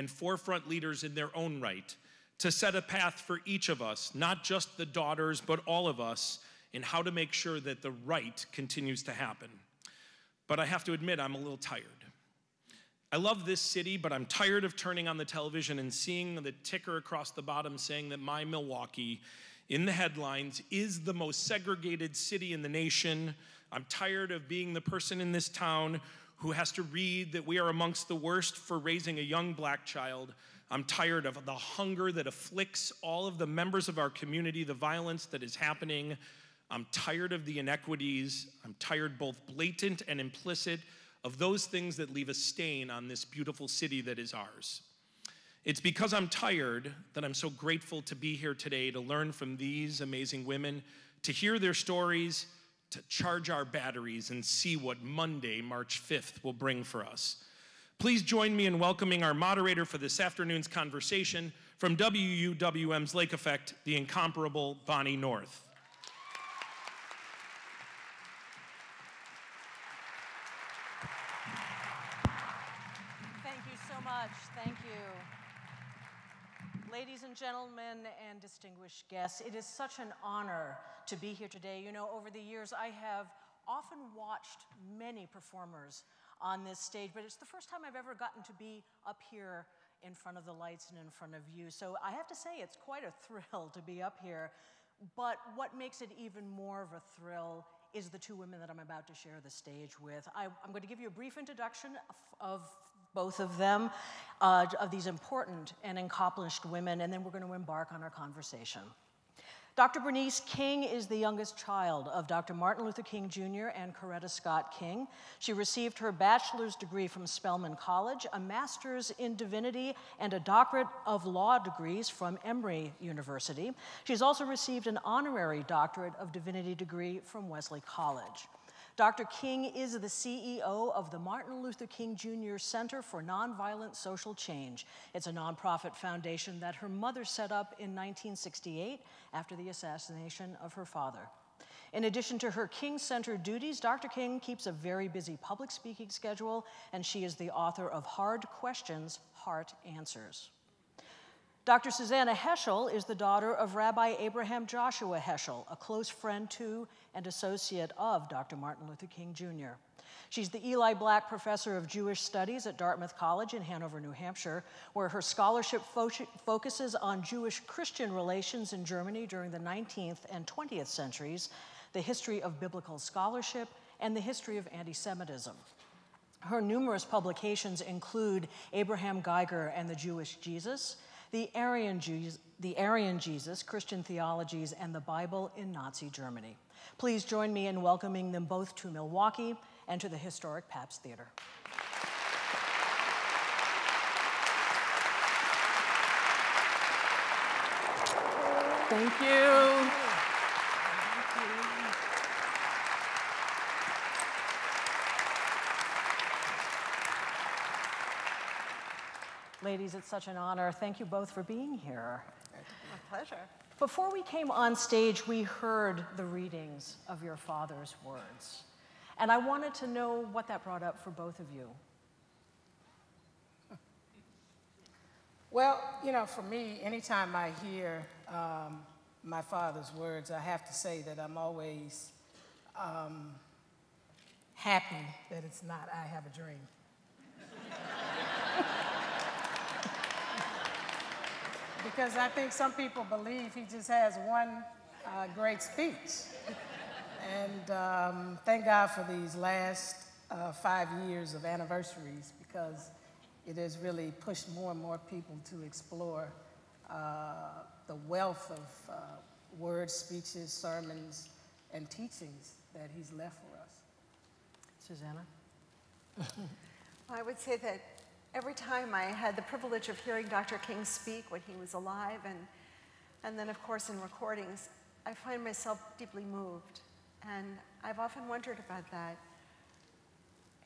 and forefront leaders in their own right to set a path for each of us, not just the daughters, but all of us, in how to make sure that the right continues to happen. But I have to admit, I'm a little tired. I love this city, but I'm tired of turning on the television and seeing the ticker across the bottom saying that my Milwaukee, in the headlines, is the most segregated city in the nation. I'm tired of being the person in this town who has to read that we are amongst the worst for raising a young black child. I'm tired of the hunger that afflicts all of the members of our community, the violence that is happening. I'm tired of the inequities. I'm tired, both blatant and implicit, of those things that leave a stain on this beautiful city that is ours. It's because I'm tired that I'm so grateful to be here today to learn from these amazing women, to hear their stories, to charge our batteries and see what Monday, March 5th will bring for us. Please join me in welcoming our moderator for this afternoon's conversation from WUWM's Lake Effect, the incomparable Bonnie North. Thank you so much. Thank you. Ladies and gentlemen and distinguished guests, it is such an honor to be here today. You know, over the years, I have often watched many performers on this stage, but it's the first time I've ever gotten to be up here in front of the lights and in front of you. So I have to say, it's quite a thrill to be up here. But what makes it even more of a thrill is the two women that I'm about to share the stage with. I'm going to give you a brief introduction of both of them, of these important and accomplished women, and then we're going to embark on our conversation. Dr. Bernice King is the youngest child of Dr. Martin Luther King Jr. and Coretta Scott King. She received her bachelor's degree from Spelman College, a master's in divinity, and a doctorate of law degrees from Emory University. She's also received an honorary doctorate of divinity degree from Wesley College. Dr. King is the CEO of the Martin Luther King Jr. Center for Nonviolent Social Change. It's a nonprofit foundation that her mother set up in 1968 after the assassination of her father. In addition to her King Center duties, Dr. King keeps a very busy public speaking schedule, and she is the author of Hard Questions, Heart Answers. Dr. Susanna Heschel is the daughter of Rabbi Abraham Joshua Heschel, a close friend to and associate of Dr. Martin Luther King Jr. She's the Eli Black Professor of Jewish Studies at Dartmouth College in Hanover, New Hampshire, where her scholarship focuses on Jewish-Christian relations in Germany during the 19th and 20th centuries, the history of biblical scholarship, and the history of anti-Semitism. Her numerous publications include Abraham Geiger and the Jewish Jesus, the Aryan Jesus, Christian Theologies, and the Bible in Nazi Germany. Please join me in welcoming them both to Milwaukee and to the historic Pabst Theater. Thank you. Ladies, it's such an honor. Thank you both for being here. My pleasure. Before we came on stage, we heard the readings of your father's words. And I wanted to know what that brought up for both of you. Well, you know, for me, anytime I hear my father's words, I have to say that I'm always happy that it's not "I have a dream." Because I think some people believe he just has one great speech. And thank God for these last 5 years of anniversaries, because it has really pushed more and more people to explore the wealth of words, speeches, sermons, and teachings that he's left for us. Susanna? I would say that every time I had the privilege of hearing Dr. King speak when he was alive, and then of course in recordings, I find myself deeply moved. And I've often wondered about that.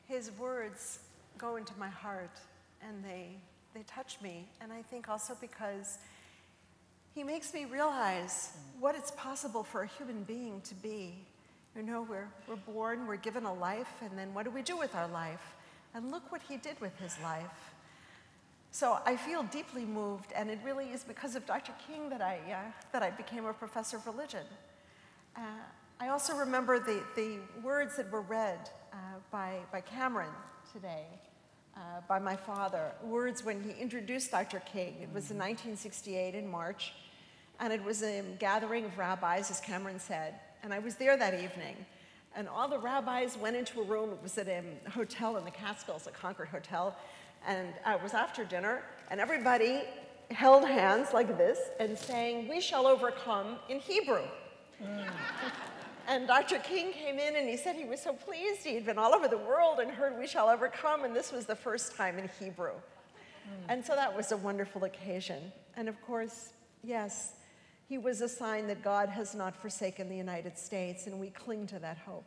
His words go into my heart and they touch me. And I think also because he makes me realize what it's possible for a human being to be. You know, we're born, we're given a life, and then what do we do with our life? And look what he did with his life. So I feel deeply moved, and it really is because of Dr. King that I became a professor of religion. I also remember the words that were read by Cameron today, by my father, words when he introduced Dr. King. It was in 1968 in March, and it was a gathering of rabbis, as Cameron said, and I was there that evening. And all the rabbis went into a room. It was at a hotel in the Catskills, a Concord hotel, and it was after dinner, and everybody held hands like this and sang, "We shall overcome," in Hebrew. And Dr. King came in and he said he was so pleased. He had been all over the world and heard "We shall overcome," and this was the first time in Hebrew. And so that was a wonderful occasion. And of course, yes, he was a sign that God has not forsaken the United States, and we cling to that hope.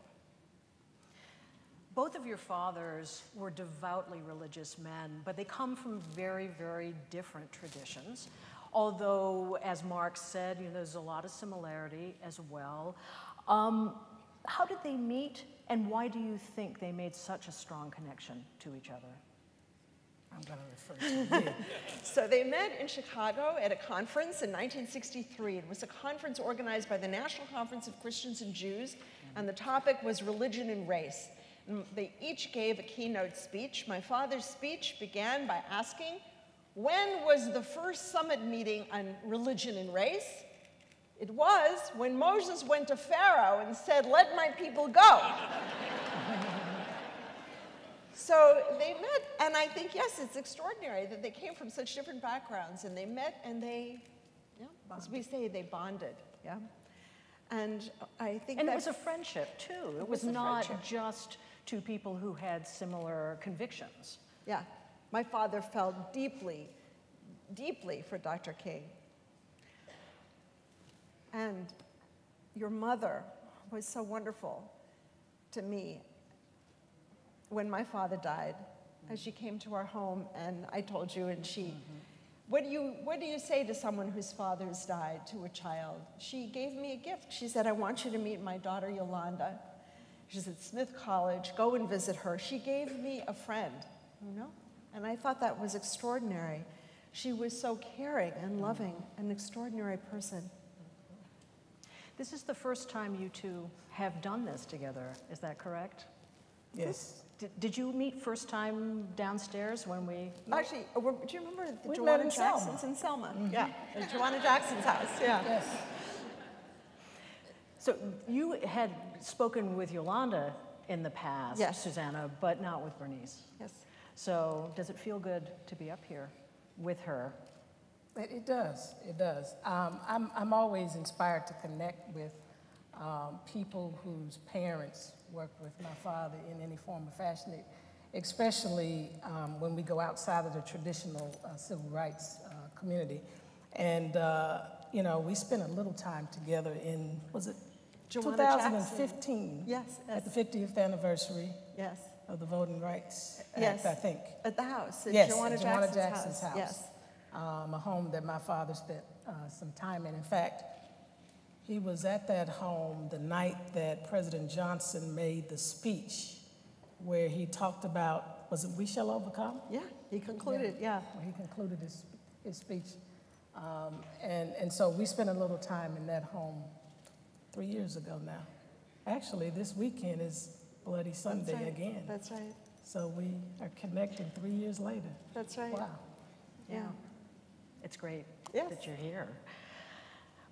Both of your fathers were devoutly religious men, but they come from very, very different traditions. Although, as Mark said, there's a lot of similarity as well. How did they meet, and why do you think they made such a strong connection to each other? I'm going to refer to you. So they met in Chicago at a conference in 1963. It was a conference organized by the National Conference of Christians and Jews, and the topic was religion and race. And they each gave a keynote speech. My father's speech began by asking, when was the first summit meeting on religion and race? It was when Moses went to Pharaoh and said, "Let my people go." So they met, and I think, yes, it's extraordinary that they came from such different backgrounds, and they met, and they, as we say, they bonded, And I think it was a friendship, too. It was not just two people who had similar convictions. Yeah. My father felt deeply, deeply for Dr. King. And your mother was so wonderful to me. When my father died, as she came to our home, and I told you, and she, what do you say to someone whose father's died, to a child? She gave me a gift. She said, "I want you to meet my daughter, Yolanda. She's at Smith College. Go and visit her." She gave me a friend, and I thought that was extraordinary. She was so caring and loving, an extraordinary person. This is the first time you two have done this together, is that correct? Yes. Did you meet first time downstairs when we... Actually, do you remember the We Joanna met in Jackson's in Selma? Yeah, at Joanna Jackson's house, Yes. So you had spoken with Yolanda in the past, Yes. Susanna, but not with Bernice. Yes. So does it feel good to be up here with her? It does. It does. I'm always inspired to connect with people whose parents work with my father in any form or fashion, especially when we go outside of the traditional civil rights community. And, we spent a little time together in, was it Joanna 2015? Yes. At the 50th anniversary Yes. of the Voting Rights Yes. Act, I think. At the house, at Yes, Joanna at Joanna Jackson's Jackson's house. Yes. A home that my father spent some time in. In fact, he was at that home the night that President Johnson made the speech where he talked about, was it "We Shall Overcome"? Yeah, he concluded, yeah. Where he concluded his speech. And so we spent a little time in that home 3 years ago now. Actually, this weekend is Bloody Sunday again. That's right. So we are connecting 3 years later. That's right. Wow. Yeah. It's great Yes. that you're here.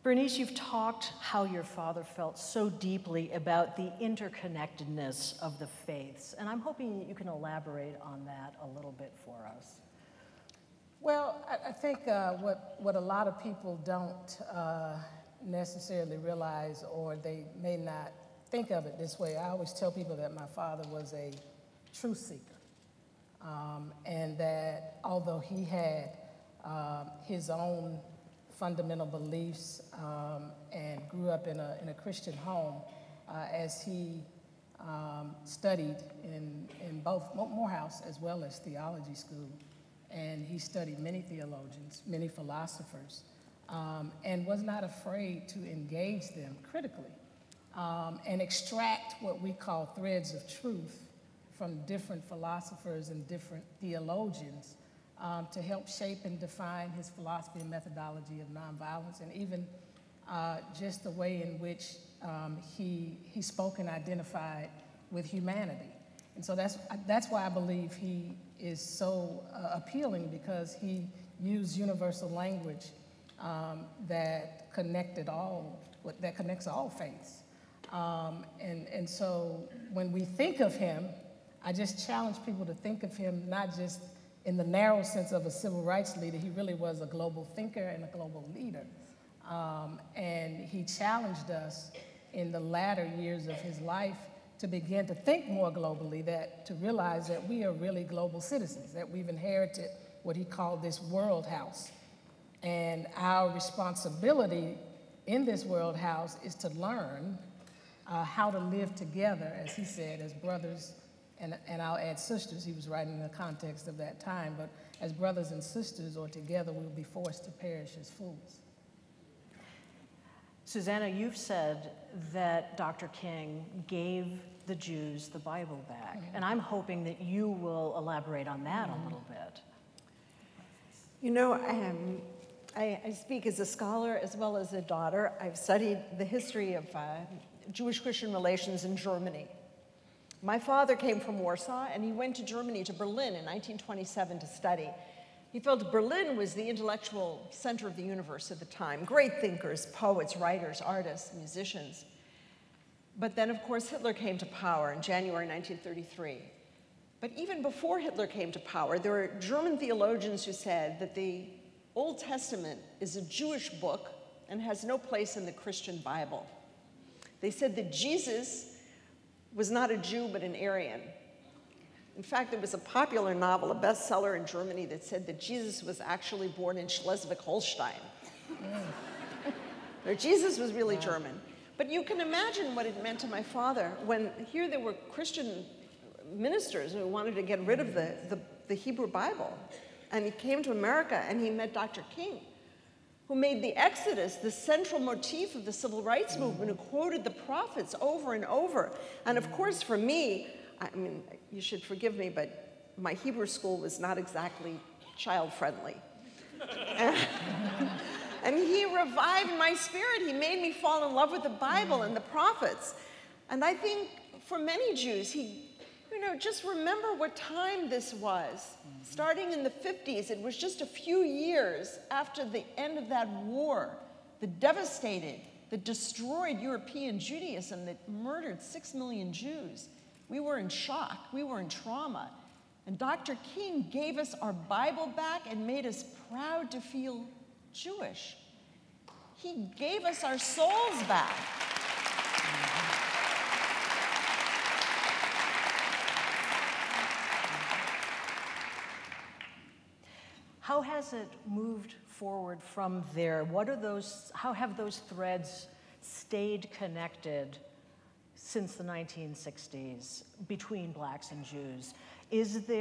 Bernice, you've talked how your father felt so deeply about the interconnectedness of the faiths, and I'm hoping you can elaborate on that a little bit for us. Well, I think what a lot of people don't necessarily realize, or they may not think of it this way, I always tell people that my father was a truth seeker, and that although he had his own fundamental beliefs and grew up in a Christian home, as he studied in both Morehouse as well as theology school, and he studied many theologians, many philosophers, and was not afraid to engage them critically and extract what we call threads of truth from different philosophers and different theologians to help shape and define his philosophy and methodology of nonviolence, and even just the way in which he spoke and identified with humanity. And so that's why I believe he is so appealing, because he used universal language that connects all faiths. And so when we think of him, I just challenge people to think of him not just in the narrow sense of a civil rights leader. He really was a global thinker and a global leader. And he challenged us in the latter years of his life to begin to think more globally, to realize that we are really global citizens, that we've inherited what he called this world house. And our responsibility in this world house is to learn how to live together, as he said, as brothers, and I'll add sisters. He was writing in the context of that time, but as brothers and sisters, or together, we'll be forced to perish as fools. Susanna, you've said that Dr. King gave the Jews the Bible back, and I'm hoping that you will elaborate on that a little bit. You know, I speak as a scholar as well as a daughter. I've studied the history of Jewish-Christian relations in Germany. My father came from Warsaw, and he went to Germany, to Berlin in 1927 to study. He felt Berlin was the intellectual center of the universe at the time. Great thinkers, poets, writers, artists, musicians. But then, of course, Hitler came to power in January 1933. But even before Hitler came to power, there were German theologians who said that the Old Testament is a Jewish book and has no place in the Christian Bible. They said that Jesus was not a Jew, but an Aryan. In fact, there was a popular novel, a bestseller in Germany, that said that Jesus was actually born in Schleswig-Holstein. Jesus was really German. But you can imagine what it meant to my father when here there were Christian ministers who wanted to get rid of the Hebrew Bible. And he came to America and he met Dr. King, who made the Exodus the central motif of the civil rights movement, who quoted the prophets over and over. And of course, for me, I mean, you should forgive me, but my Hebrew school was not exactly child-friendly. And he revived my spirit. He made me fall in love with the Bible and the prophets. And I think for many Jews, just remember what time this was. Starting in the 50s, it was just a few years after the end of that war that devastated, that destroyed European Judaism, that murdered 6 million Jews. We were in shock, we were in trauma. And Dr. King gave us our Bible back and made us proud to feel Jewish. He gave us our souls back. How has it moved forward from there? How have those threads stayed connected since the 1960s between blacks and Jews? Is there